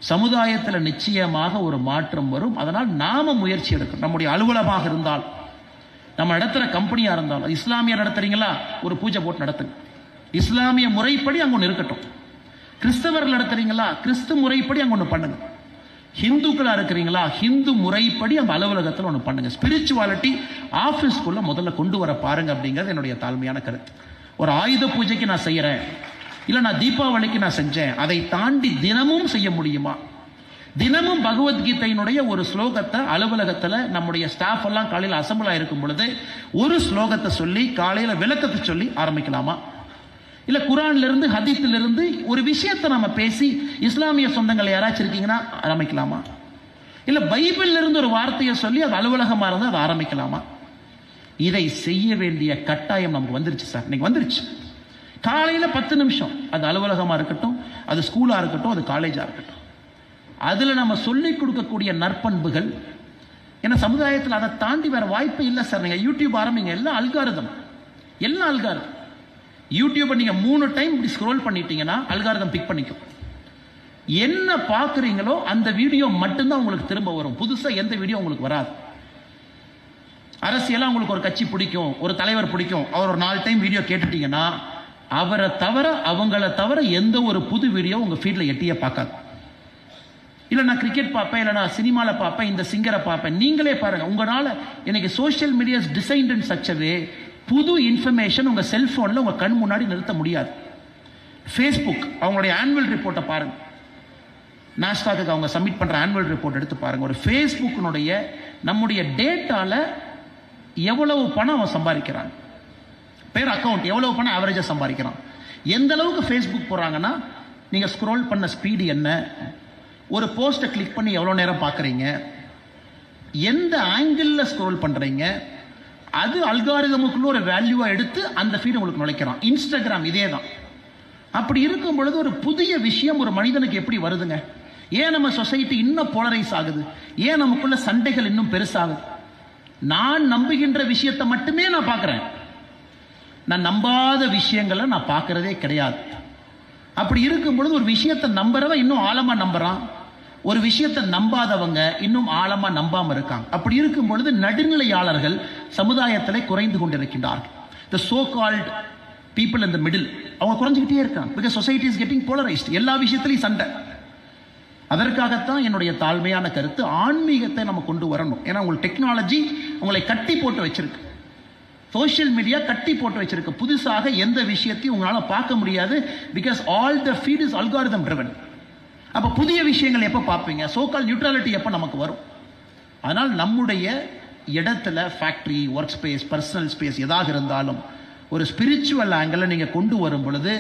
சமுதாயத்தில் நிச்சயமாக ஒரு மாற்றம் வரும். அதனால் நாம முயற்சி எடுக்கணும். நம்முடைய அலுவலகமாக இருந்தால், நம்ம நடத்துகிற கம்பெனியாக இருந்தாலும், இஸ்லாமிய நடத்துறீங்களா, ஒரு பூஜை போட்டு நடத்துங்க, இஸ்லாமிய முறைப்படி அங்கே ஒன்று இருக்கட்டும். கிறிஸ்தவர்கள் நடத்துறீங்களா, கிறிஸ்து முறைப்படி அங்கே ஒன்று பண்ணுங்க. ஹிந்துக்களாக இருக்கிறீங்களா, ஹிந்து முறைப்படி அந்த அலுவலகத்தில் ஒன்று பண்ணுங்க. ஸ்பிரிச்சுவாலிட்டி ஆஃபீஸ்க்குள்ள முதல்ல கொண்டு வர பாருங்க அப்படிங்கிறது என்னுடைய தாழ்மையான கருத்து. ஒரு ஆயுத பூஜைக்கு நான் செய்கிறேன், இல்லை நான் தீபாவளிக்கு நான் செஞ்சேன், அதை தாண்டி தினமும் செய்ய முடியுமா? தினமும் பகவத்கீதையினுடைய ஒரு ஸ்லோகத்தை அலுவலகத்தில் நம்முடைய ஸ்டாஃப் எல்லாம் காலையில் அசம்பிள் ஆயிருக்கும் பொழுது ஒரு ஸ்லோகத்தை சொல்லி காலையில் விளக்கத்தை சொல்லி ஆரம்பிக்கலாமா? இல்லை குரான்ல இருந்து ஹதீஸ்ல இருந்து ஒரு விஷயத்தை நம்ம பேசி இஸ்லாமிய சொந்தங்கள் யாராச்சும் இருக்கீங்கன்னா ஆரம்பிக்கலாமா? இல்லை பைபிள்ல இருந்து ஒரு வார்த்தையை சொல்லி அது அலுவலகமாக இருந்தால் அதை ஆரம்பிக்கலாமா? இதை செய்ய வேண்டிய கட்டாயம் நமக்கு வந்துருச்சு சார். இன்னைக்கு வந்துருச்சு. காலையில் 10 நிமிஷம், அது அலுவலகமாக இருக்கட்டும், அது ஸ்கூலாக இருக்கட்டும், அது காலேஜாக இருக்கட்டும், அதில் நம்ம சொல்லிக் கொடுக்கக்கூடிய நற்பண்புகள். ஏன்னா சமுதாயத்தில் அதை தாண்டி வேற வாய்ப்பே இல்லை சார். நீங்கள் யூடியூப் ஆரம்பிங்க, எல்லாம் அல்காரிதம். யூடியூப்பை நீங்கள் 3 டைம் இப்படி ஸ்க்ரோல் பண்ணிட்டீங்கன்னா அல்காரிதம் பிக் பண்ணிக்கும். என்ன பார்க்குறீங்களோ அந்த வீடியோ மட்டும்தான் உங்களுக்கு திரும்ப வரும். புதுசாக எந்த வீடியோ உங்களுக்கு வராது. அரசியலாக உங்களுக்கு ஒரு கட்சி பிடிக்கும், ஒரு தலைவர் பிடிக்கும், அவர் ஒரு 4 டைம் வீடியோ கேட்டுட்டீங்கன்னா அவரை தவிர, அவங்கள தவிர எந்த ஒரு புது வீடியோ உங்கள் ஃபீல்டில் எட்டியே பார்க்காது. இல்லை நான் கிரிக்கெட் பார்ப்பேன், இல்லை நான் சினிமாவில் பார்ப்பேன், இந்த சிங்கரை பார்ப்பேன். நீங்களே பாருங்கள், உங்களால் இன்னைக்கு social medias designed in such a way, புது இன்ஃபர்மேஷன் உங்கள் செல்ஃபோனில் உங்கள் கண் முன்னாடி நிறுத்த முடியாது. ஃபேஸ்புக் அவங்களுடைய ஆனுவல் ரிப்போர்ட்டை பாருங்கள், நாஸ்டாக்கு அவங்க சப்மிட் பண்ணுற ஆனுவல் ரிப்போர்ட் எடுத்து பாருங்கள். ஒரு ஃபேஸ்புக்கினுடைய நம்முடைய டேட்டாவில் எவ்வளவு பணம் அவன் சம்பாதிக்கிறான், பேர் அக்கௌண்ட் எவ்வளவு பணம் ஆவரேஜாக சம்பாதிக்கிறான், எந்த அளவுக்கு ஃபேஸ்புக் போகிறாங்கன்னா, நீங்கள் ஸ்க்ரோல் பண்ண ஸ்பீடு என்ன, ஒரு போஸ்ட்டை கிளிக் பண்ணி எவ்வளோ நேரம் பார்க்குறீங்க, எந்த ஆங்கிளில் ஸ்க்ரோல் பண்ணுறீங்க, அது அல்காரிதமுக்குள்ள ஒரு வேல்யூவாக எடுத்து அந்த ஃபீட் உங்களுக்கு நுழைக்கிறான். இன்ஸ்டாகிராம் இதே தான். அப்படி இருக்கும் பொழுது ஒரு புதிய விஷயம் ஒரு மனிதனுக்கு எப்படி வருதுங்க? ஏன் நம்ம சொசைட்டி இன்னும் போலரைஸ் ஆகுது? ஏன் நமக்குள்ள சண்டைகள் இன்னும் பெருசாகுது? நான் நம்புகின்ற விஷயத்தை மட்டுமே நான் பார்க்குறேன், நான் நம்பாத விஷயங்களை நான் பார்க்கறதே கிடையாது. அப்படி இருக்கும் பொழுது ஒரு விஷயத்தை நம்புறவன் இன்னும் ஆழமா நம்புறான், ஒரு விஷயத்தை நம்பாதவங்க இன்னும் ஆழமா நம்பாம இருக்காங்க. அப்படி இருக்கும் பொழுது நடுநிலையாளர்கள் சமுதாயத்தில் குறைந்து கொண்டிருக்கின்றார்கள். the so called people in the middle அவங்க குறைஞ்சிக்கிட்டே இருக்காங்க. because society is getting polarized. எல்லா விஷயத்திலையும் சண்டை. அதற்காகத்தான் என்னுடைய தாழ்மையான கருத்து, ஆன்மீகத்தை நம்ம கொண்டு வரணும். ஏன்னா உங்களுக்கு டெக்னாலஜி உங்களை கட்டி போட்டு வச்சிருக்கு. சோஷியல் மீடியா கட்டி போட்டு வச்சிருக்கு. புதுசாக எந்த விஷயத்தையும் உங்களால் பார்க்க முடியாது. Because all the feed is algorithm driven. அப்போ புதிய விஷயங்கள் எப்போ பார்ப்பீங்க? சோகால் நியூட்ரலிட்டி எப்போ நமக்கு வரும்? அதனால் நம்முடைய இடத்துல factory, work space, personal space எதாக இருந்தாலும் ஒரு ஸ்பிரிச்சுவல் ஆங்கிளை நீங்கள் கொண்டு வரும் பொழுது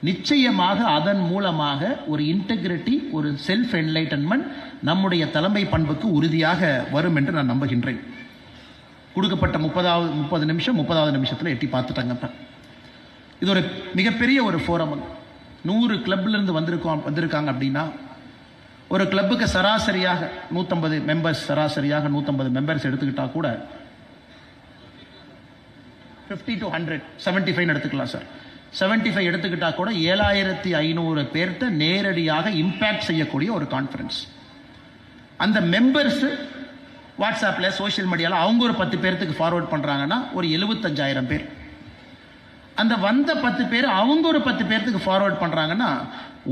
நிச்சயமாக அதன் மூலமாக ஒரு இன்டெகிரிட்டி, ஒரு செல்ஃப் என்லைட்டன்மெண்ட் நம்முடைய தலைமை பண்புக்கு உறுதியாக வரும் என்று நான் நம்புகின்றேன். கொடுக்கப்பட்ட 30 நிமிஷம் 30வது நிமிஷத்தில் எட்டி பார்த்துட்டாங்க. இது ஒரு மிகப்பெரிய ஒரு ஃபோரம். 100 கிளப்லேருந்து வந்திருக்காங்க அப்படின்னா ஒரு கிளப்புக்கு சராசரியாக 150 மெம்பர்ஸ், சராசரியாக 150 மெம்பர்ஸ் எடுத்துக்கிட்டா கூட 50 to 100, 75 எடுத்துக்கலாம் சார். 75 எடுத்துக்கிட்டா கூட 7500 பேர்கிட்ட நேரடியாக இம்பேக்ட் செய்யக்கூடிய ஒரு கான்ஃபரன்ஸ். அந்த மெம்பர்ஸ் வாட்ஸ்அப்பில், சோஷியல் மீடியாவில் அவங்க ஒரு 10 பேர்த்துக்கு ஃபார்வர்ட் பண்ணுறாங்கன்னா ஒரு 75,000 பேர். அந்த வந்த 10 பேர் அவங்க ஒரு 10 பேர்த்துக்கு ஃபார்வர்ட் பண்ணுறாங்கன்னா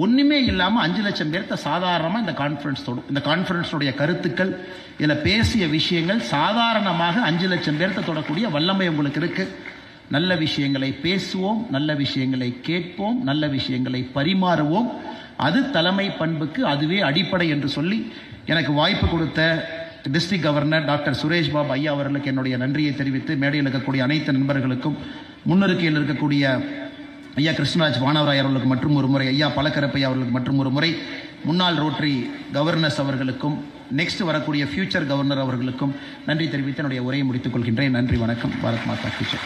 ஒன்றுமே இல்லாமல் 5 லட்சம் பேர்த்த சாதாரணமாக இந்த கான்ஃபரன்ஸ் தொடும். இந்த கான்ஃபரன்ஸுடைய கருத்துக்கள், இதில் பேசிய விஷயங்கள் சாதாரணமாக 5 லட்சம் பேர்த்த தொடக்கூடிய வல்லமை உங்களுக்கு இருக்குது. நல்ல விஷயங்களை பேசுவோம், நல்ல விஷயங்களை கேட்போம், நல்ல விஷயங்களை பரிமாறுவோம். அது தலைமை பண்புக்கு அதுவே அடிப்படை என்று சொல்லி எனக்கு வாய்ப்பு கொடுத்த district governor doctor Suresh Babu ஐயா அவர்களுக்கு என்னுடைய நன்றியை தெரிவித்து, மேடையில் இருக்கக்கூடிய அனைத்து நண்பர்களுக்கும், முன்னிருக்கையில் இருக்கக்கூடிய ஐயா கிருஷ்ணராஜ் வானவராய் அவர்களுக்கு மற்றும் ஒரு முறை, ஐயா பலக்கரப்பையா அவர்களுக்கு மற்றும் ஒரு முறை, முன்னாள் ரோட்டரி கவர்னர்ஸ் அவர்களுக்கும், நெக்ஸ்ட் வரக்கூடிய ஃபியூச்சர் கவர்னர் அவர்களுக்கும் நன்றி தெரிவித்து என்னுடைய உரையை முடித்துக் கொள்கின்றேன். நன்றி, வணக்கம். பாரத் மாதா கி ஜெய்.